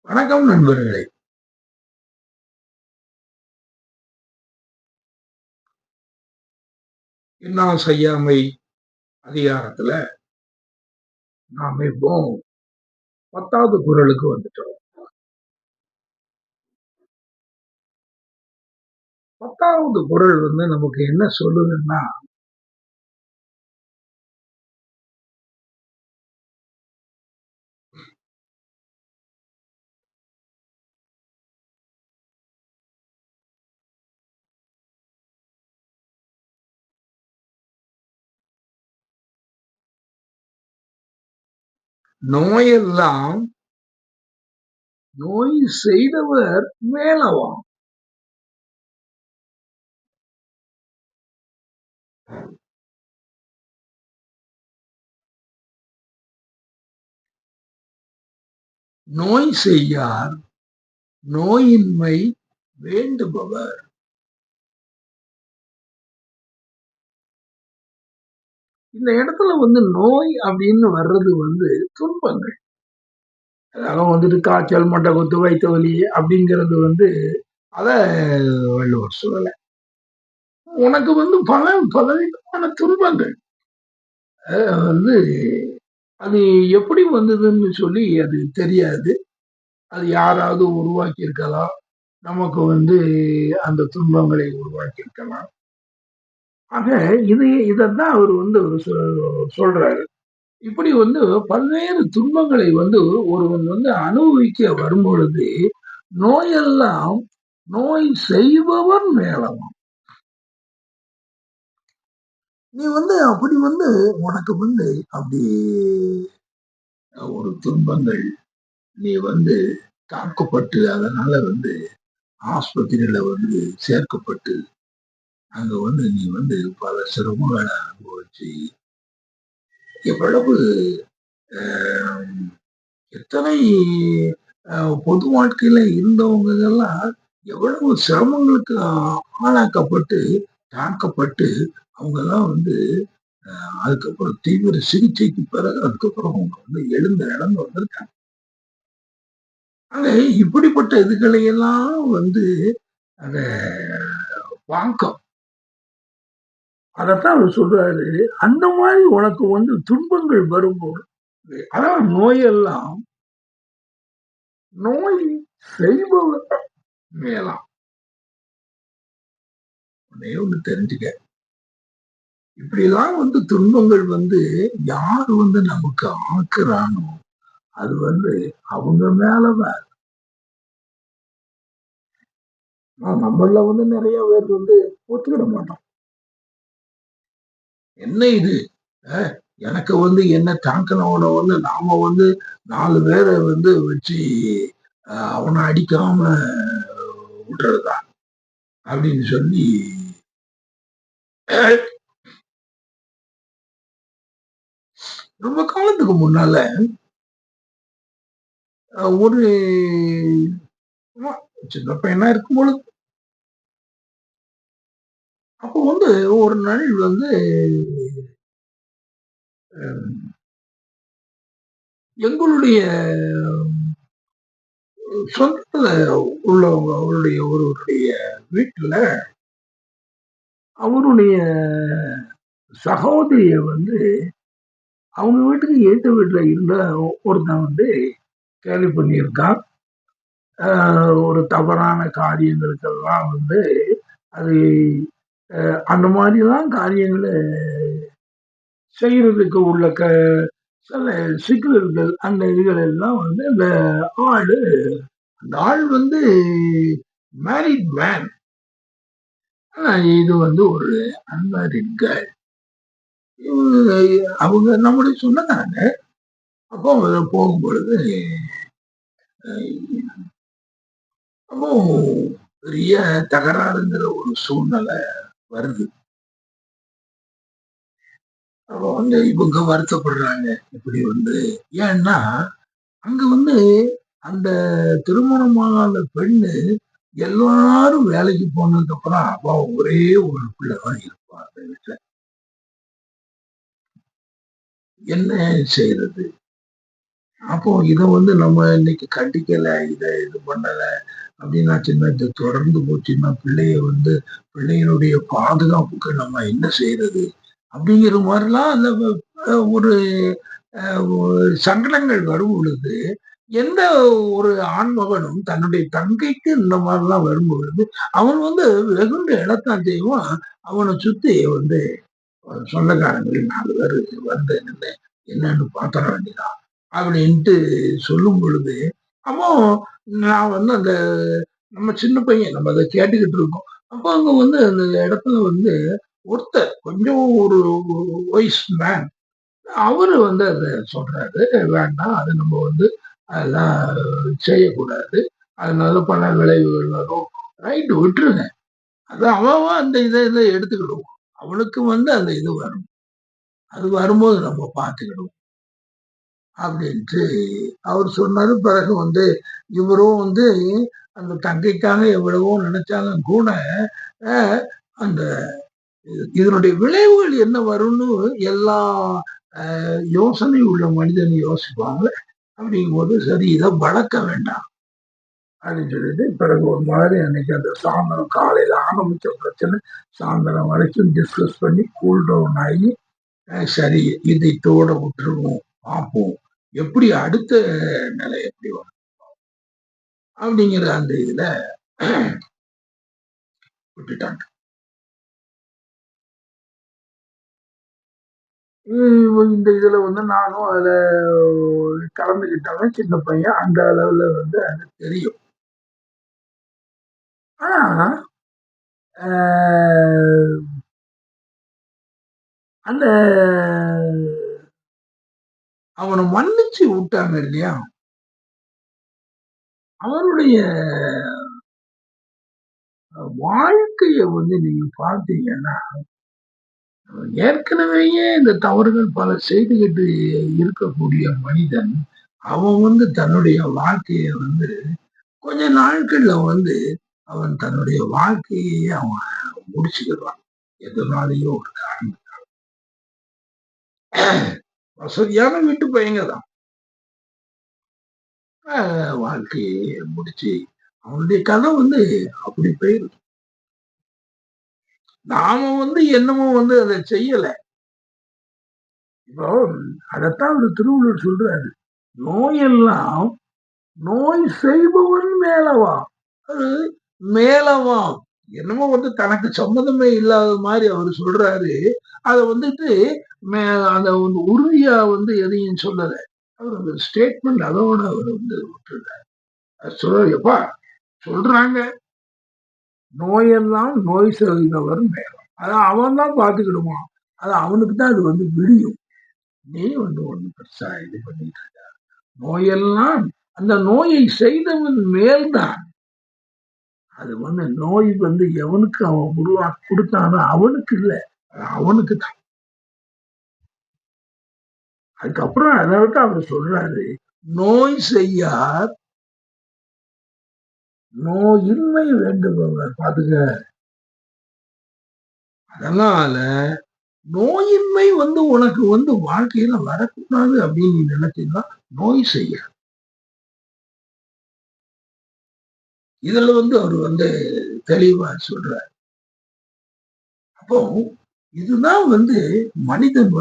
வணக்கம் நண்பர்களே. இன்னா செய்யாமை அதிகாரத்துல நாம இப்போ 10வது குறளுக்கு வந்துட்டோம். 10வது குறள் நமக்கு என்ன சொல்லுதுன்னா, நோயெல்லாம் நோய் செய்தவர் மேலவாம். நோய் செய்யார் நோயின்மை வேண்டுபவர். இந்த இடத்துல நோய் அப்படின்னு வர்றது துன்பங்கள். அதாவது காய்ச்சல், மண்டை கொத்து, வயிற்று வலி அப்படிங்கிறது அத வள்ளுவர் சொல்லல. உனக்கு பல பலவிதமான துன்பங்கள். வந்து அது எப்படி வந்ததுன்னு சொல்லி அது தெரியாது. அது யாராவது உருவாக்கி இருக்கலாம். நமக்கு அந்த துன்பங்களை உருவாக்கி இருக்கலாம். ஆக இதத்தான் அவர் அவரு சொல்றாரு. இப்படி பல்வேறு துன்பங்களை ஒருவன் அனுபவிக்க வரும்பொழுது, நோயெல்லாம் நோய் செய்பவர் மேலவாம். நீ அப்படி உனக்கு அப்படி ஒரு துன்பங்கள் நீ தாக்கப்பட்டு அதனால ஆஸ்பத்திரியில சேர்க்கப்பட்டு அங்க நீ பல சிரமங்களை அனுபவிச்சு எவ்வளவு எத்தனை பொது வாழ்க்கையில இருந்தவங்க எல்லாம் எவ்வளவு சிரமங்களுக்கு ஆளாக்கப்பட்டு தாக்கப்பட்டு அவங்க எல்லாம் அதுக்கப்புறம் தீவிர சிகிச்சைக்கு பிறகு அதுக்கப்புறம் அவங்க எழுந்த இடம் வந்திருக்காங்க. ஆக இப்படிப்பட்ட இதுகளை எல்லாம் அத வாக்கம். அதத்தான் அவர் சொல்றாரு. அந்த மாதிரி உனக்கு துன்பங்கள் வரும்போது, அதாவது நோயெல்லாம் நோய் செய்பவர் மேலாம். ஒண்ணு தெரிஞ்சுக்க. இப்படிலாம் துன்பங்கள் யாரு நமக்கு ஆக்குறானோ அது அவங்க மேலதான். நம்மள நிறைய பேர் ஒத்துக்கிட மாட்டோம். என்ன இது எனக்கு என்ன தாங்கினவன நாம 4 பேரை வச்சு அவனை அடிக்காம விட்டுறதா அப்படின்னு சொல்லி ரொம்ப காலத்துக்கு முன்னால ஒரு சின்ன பையனா இருக்கும் பொழுது அப்போ ஒரு நாள் எங்களுடைய சொந்தத்துல உள்ளவங்க அவருடைய ஒருவருடைய வீட்டுல அவருடைய சகோதரிய அவங்க வீட்டுக்கு ஏத்த வீட்டுல இருந்த ஒருத்தன் கேள்வி பண்ணியிருக்கான். ஒரு தவறான காரியங்களுக்கெல்லாம் அது அந்த மாதிரிதான் காரியங்களை செய்யறதுக்கு உள்ள சில சிக்கல்கள் அந்த இதுகள் எல்லாம் அந்த ஆள் அந்த ஆள் மேரிட் மேன். இது ஒரு அன்மேரிட் கேர்ள். அவங்க நம்முடைய சொன்னதாங்க. அப்போ போகும்பொழுது அப்போ பெரிய தகராறுங்கிற ஒரு சூழ்நிலை வருது. அப்போ இவங்க வருத்தப்படுறாங்க. இப்படி ஏன்னா அங்க அந்த திருமணமான பெண்ணு எல்லாரும் வேலைக்கு போனதுக்கு அப்புறம் அவ ஒரே ஒரு பிள்ளைதான் இருப்பா அந்த வீட்டுல. என்ன செய்யறது? அப்போ இத வந்து நம்ம இன்னைக்கு கண்டிக்கல, இத இது பண்ணல அப்படின்னாச்சுன்னா, இது தொடர்ந்து போச்சுன்னா பிள்ளையினுடைய பாதுகாப்புக்கு நம்ம என்ன செய்றது? அப்படிங்கிற மாரிலாம் அந்த ஒரு ஒரு சங்கடங்கள் வரும் பொழுது, எந்த ஒரு ஆண்மகனும் தன்னுடைய தங்கைக்கு இந்த மாரிலாம் வரும்பொழுது, அவன் வெகுண்டு எழத்தான் செய்வான். அவன சுத்தி சொந்தக்காரங்க 4 பேரு வந்து நின்னு என்னன்னு பாத்துர வேண்டியதான். அப்படின்ட்டு சொல்லும் பொழுது, அப்போ நான் அந்த நம்ம சின்ன பையன். நம்ம அத கேட்டுக்கிட்டு இருக்கோம். அப்போ அங்க அந்த இடத்துல ஒருத்தர் கொஞ்சம் ஒரு வயஸ் மேன். அவரு அத சொல்றாரு. வேண்டாம். அது நம்ம அதெல்லாம் செய்யக்கூடாது. அதனால பல விளைவுகள் வரும். ரைட் விட்டுருங்க. அது அவன் அவன் அந்த இத எடுத்துக்கிடுவான். அவனுக்கு அந்த இது வரும். அது வரும்போது நம்ம பார்த்துக்கிடுவோம். அப்படின்ட்டு அவர் சொன்னாரு. பிறகு இவரும் அந்த தங்கைக்காக எவ்வளவோ நினைச்சாலும் கூட, அ அந்த இதனுடைய விளைவுகள் என்ன வரும்னு எல்லா யோசனை உள்ள மனிதன் யோசிப்பாங்க. அப்படிங்கும்போது சரி இத வளர்க்க வேண்டாம். அப்படின்னு சொல்லிட்டு பிறகு ஒரு மாதிரி அன்னைக்கு அந்த சாயந்தரம் காலையில ஆரம்பிச்ச பிரச்சனை சாயந்தரம் வரைக்கும் டிஸ்கஸ் பண்ணி கூல் டவுன் ஆகி சரி இது இதோட விட்டுருவோம் பார்ப்போம் எப்படி அடுத்த நிலை எப்படி வரும் அப்படிங்கிற அந்த இதுல விட்டுட்டாங்க. இந்த இதுல நானும் அதுல கலந்துகிட்டவன் சின்ன பையன். அந்த அளவுல எனக்கு தெரியும். ஆனா ஆஹ், அந்த அவனை மன்னிச்சு விட்டாங்க இல்லையா? அவருடைய வாழ்க்கைய நீங்க பார்த்தீங்கன்னா, ஏற்கனவேயே இந்த தவறுகள் பல செய்துகிட்டு இருக்கக்கூடிய மனிதன், அவன் தன்னுடைய வாழ்க்கைய கொஞ்ச நாட்கள்ல அவன் தன்னுடைய வாழ்க்கையே அவன் முடிச்சுக்கிடுவான். எதனாலயோ ஒரு காரணம். வசதியான வீட்டு பையங்க தான். வாழ்க்கையை முடிச்சு அவனுடைய கதை அப்படி போயிருக்கு. நாம என்னமோ அதை செய்யல. இப்போ அதத்தான் ஒரு திருவள்ளுவர் சொல்றாரு. நோயெல்லாம் நோய் செய்பவன் மேலவா. அது மேலவா என்னமோ தனக்கு சம்மந்தமே இல்லாத மாதிரி அவர் சொல்றாரு. அத அந்த உறுதியா எதையும் சொல்லல. அவர் அந்த ஸ்டேட்மெண்ட் அதோட அவர் விட்டுறாரு. எப்பா சொல்றாங்க நோயெல்லாம் நோய் செய்தவர் மேலம். அதான் அவன் தான் பார்த்துக்கிடுவான். அது அவனுக்கு தான் அது விடியும். நீ ஒண்ணு பெருசா இது பண்ணிட்டு இருக்க. நோயெல்லாம் அந்த நோயை செய்தவன் மேல்தான். அது நோய் எவனுக்கு அவன் உருவாக்கி கொடுத்தானோ அவனுக்கு இல்ல. அவனுக்கு தான். அதுக்கப்புறம் அதாவது அவர் சொல்றாரு, நோய் செய்யார் நோயின்மை வேண்டுபவர். பாத்துக்க. அதனால நோயின்மை உனக்கு வாழ்க்கையில வரக்கூடாது அப்படின்னு நீ நினைச்சீங்கன்னா நோய் செய்ய. இதுல அவர் தெளிவா சொல்றார். அப்போ இதுதான் மனிதன்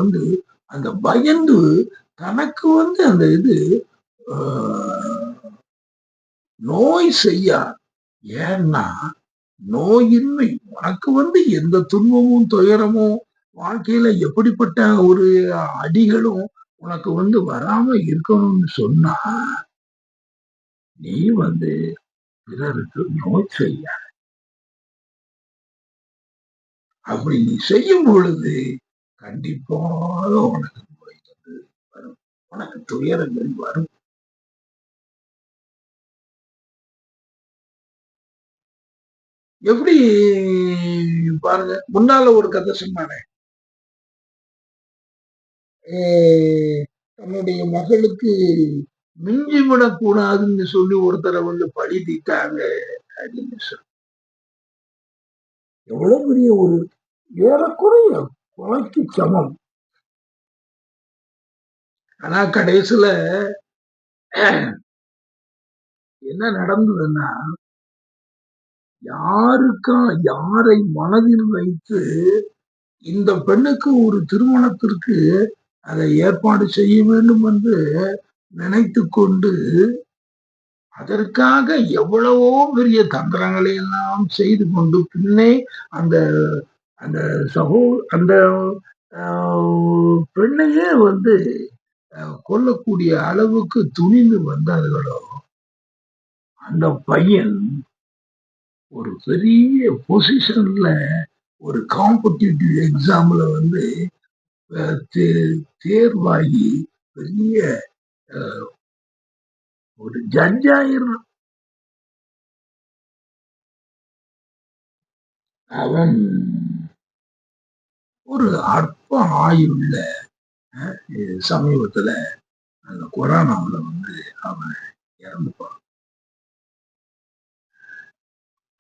அந்த பயந்து தனக்கு அந்த இது நோய் செய்யா. ஏன்னா நோயின்மை உனக்கு எந்த துன்பமும் துயரமும் வாழ்க்கையில எப்படிப்பட்ட ஒரு அடிகளும் உனக்கு வராம இருக்கணும்னு சொன்னா நீ பிறருக்கு நோய் செய்ய. அப்படி நீ செய்யும் பொழுது கண்டிப்பாக உனக்கு நோய் வரும். உனக்கு துயரங்கள் வரும். எப்படி பாருங்க. முன்னால ஒரு கதை சொன்னானே, தன்னுடைய மகளுக்கு மிஞ்சி விடக்கூடாதுன்னு சொல்லி ஒருத்தரை பழி தீட்டாங்க அப்படின்னு சொல்லி. எவ்வளவு பெரிய ஒரு ஏறக்குறைய கொலைக்கு சமம். ஆனா கடைசியில என்ன நடந்ததுன்னா, யாருக்கா யாரை மனதில் வைத்து இந்த பெண்ணுக்கு ஒரு திருமணத்திற்கு அதை ஏற்பாடு செய்ய வேண்டும் என்று நினைத்துக் கொண்டு அதற்காக எவ்வளவோ பெரிய தந்திரங்களை எல்லாம் செய்து கொண்டு பின்னே அந்த அந்த சகோ அந்த பெண்ணையே வந்து கொல்லக்கூடிய அளவுக்கு துணிந்து வந்தார்களோ அந்த பையன் ஒரு பெரிய பொசிஷன்ல ஒரு காம்படிட்டிவ் எக்ஸாம்ல வந்து தேர்வாகி பெரிய ஒரு ஜட்ஜ் ஆயிடுறான். அவன் ஒரு அற்ப ஆயுள்ள சமீபத்துல அந்த கொரோனாவுல வந்து அவன் இறந்து போறான்.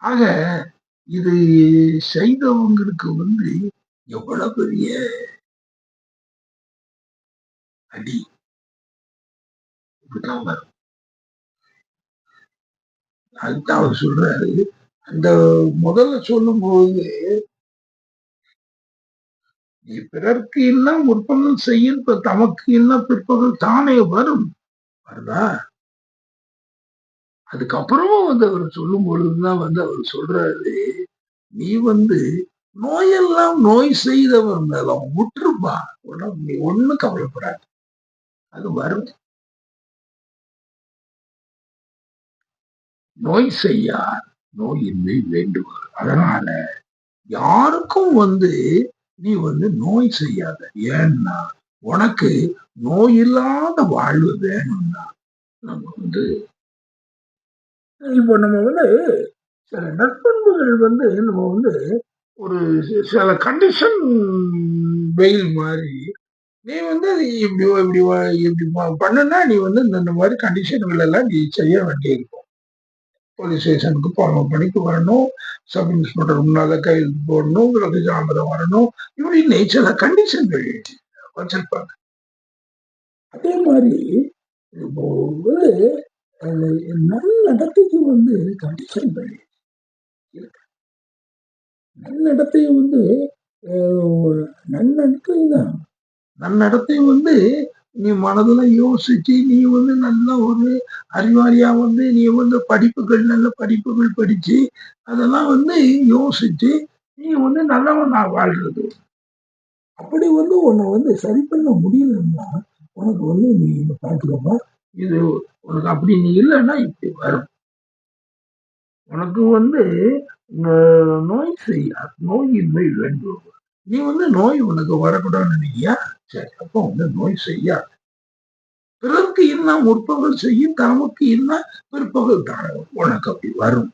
ஆக இது செய்தவங்களுக்கு வந்து எவ்வளவு பெரிய அடி வரும். அதுதான் அவர் சொல்றாரு. அந்த முதல்ல சொல்லும் போது நீ பிறர்க்கு என்ன முற்பகல் செய்யும் தமக்கு என்ன பிற்பகல் தானே வரும் வருதா. அதுக்கப்புறமும் வந்து அவர் சொல்லும் பொழுதுதான் வந்து அவர் சொல்றாரு, நீ வந்து நோயெல்லாம் நோய் செய்தவர் மேலும் விட்டுருப்பா, நீ ஒண்ணு கவலைப்படாது, அது வரும். நோய் செய்யார் நோயின்மை வேண்டுவார். அதனால யாருக்கும் வந்து நீ வந்து நோய் செய்யாத. ஏன்னா உனக்கு நோய் இல்லாத வாழ்வு வேணும்னா நம்ம வந்து இப்போ நம்ம வந்து சில நற்பண்புகள் வந்து நம்ம வந்து ஒரு சில கண்டிஷன் வெயில் மாதிரி நீ வந்து இப்படி இப்படி இப்படி பண்ணுனா நீ வந்து இந்த மாதிரி கண்டிஷன்கள் எல்லாம் நீ செய்ய வேண்டியிருக்கும். போலீஸ் ஸ்டேஷனுக்கு 11 மணிக்கு வரணும், சப் இன்ஸ்பெக்டர் முன்னால கையெழுத்து போடணும், விளக்கு தாமதம் வரணும், இப்படின்னு சில கண்டிஷன்கள் வச்சிருப்பாங்க. அதே மாதிரி இப்போ வந்து நல்லடத்தைக்கு வந்து கண்டிஷன்கள் இருக்கு. நல்லடத்தை வந்து நன்னடத்தை தான். நன்னடத்தை வந்து நீ மனதுல யோசிச்சு நீ வந்து நல்ல ஒரு அறிவாளியா வந்து நீ வந்து படிப்புகள் நல்ல படிப்புகள் படிச்சு அதெல்லாம் வந்து யோசிச்சு நீ வந்து நல்லவனா வாழ்றது. அப்படி வந்து உன்னை வந்து சரி பண்ண முடியலன்னா உனக்கு வந்து நீ பார்த்துக்கப்பா, இது உனக்கு அப்படி நீ இல்லைன்னா இப்படி வரும். உனக்கு வந்து நோய் செய்யாது நோயின்மை வேண்டும். நீ வந்து நோய் உனக்கு வரக்கூடாதுன்னு நினைக்கியா? சரி, அப்போ வந்து நோய் செய்யாது. பிறருக்கு என்ன முற்பகல் செய்யும் தமக்கு என்ன பிற்பகல் தாழ உனக்கு அப்படி வரும்.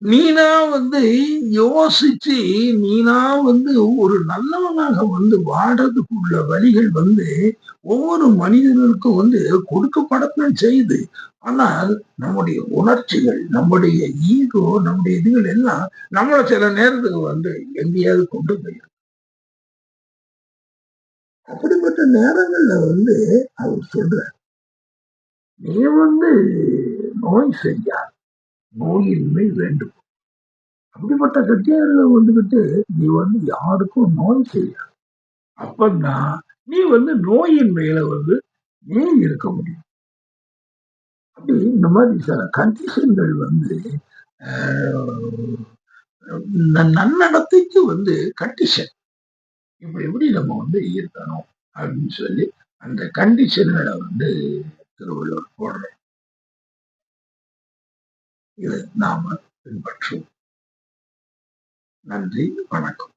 நீனா வந்து யோசிச்சு நீனா வந்து ஒரு நல்லவனாக வந்து வாடுறதுக்குள்ள வழிகள் வந்து ஒவ்வொரு மனிதனுக்கும் வந்து கொடுக்கப்படத்தான் செய்யுது. ஆனால் நம்முடைய உணர்ச்சிகள் நம்முடைய ஈகோ நம்முடைய இதுகள் எல்லாம் நம்மள சில நேரத்துக்கு வந்து எங்கேயாவது கொண்டு போயிடும். அப்படிப்பட்ட நேரங்கள்ல வந்து அவர் சொல்ற நீ வந்து நோய் செய்யா நோயின்மை வேண்டும். அப்படிப்பட்ட கட்டியார்கள் வந்துகிட்டு நீ வந்து யாருக்கும் நோய் செய்ய. அப்பதான் நீ வந்து நோயின் மேல வந்து நீ இருக்க முடியும். அப்படி இந்த மாதிரி சில கண்டிஷன்கள் வந்து நன்னடத்தைக்கு வந்து கண்டிஷன் இப்படி எப்படி நம்ம வந்து இருக்கணும் அப்படின்னு சொல்லி அந்த கண்டிஷன்களை வந்து திருவள்ளுவர் போடுறோம். இதை நாம பின்பற்றுவோம். நன்றி, வணக்கம்.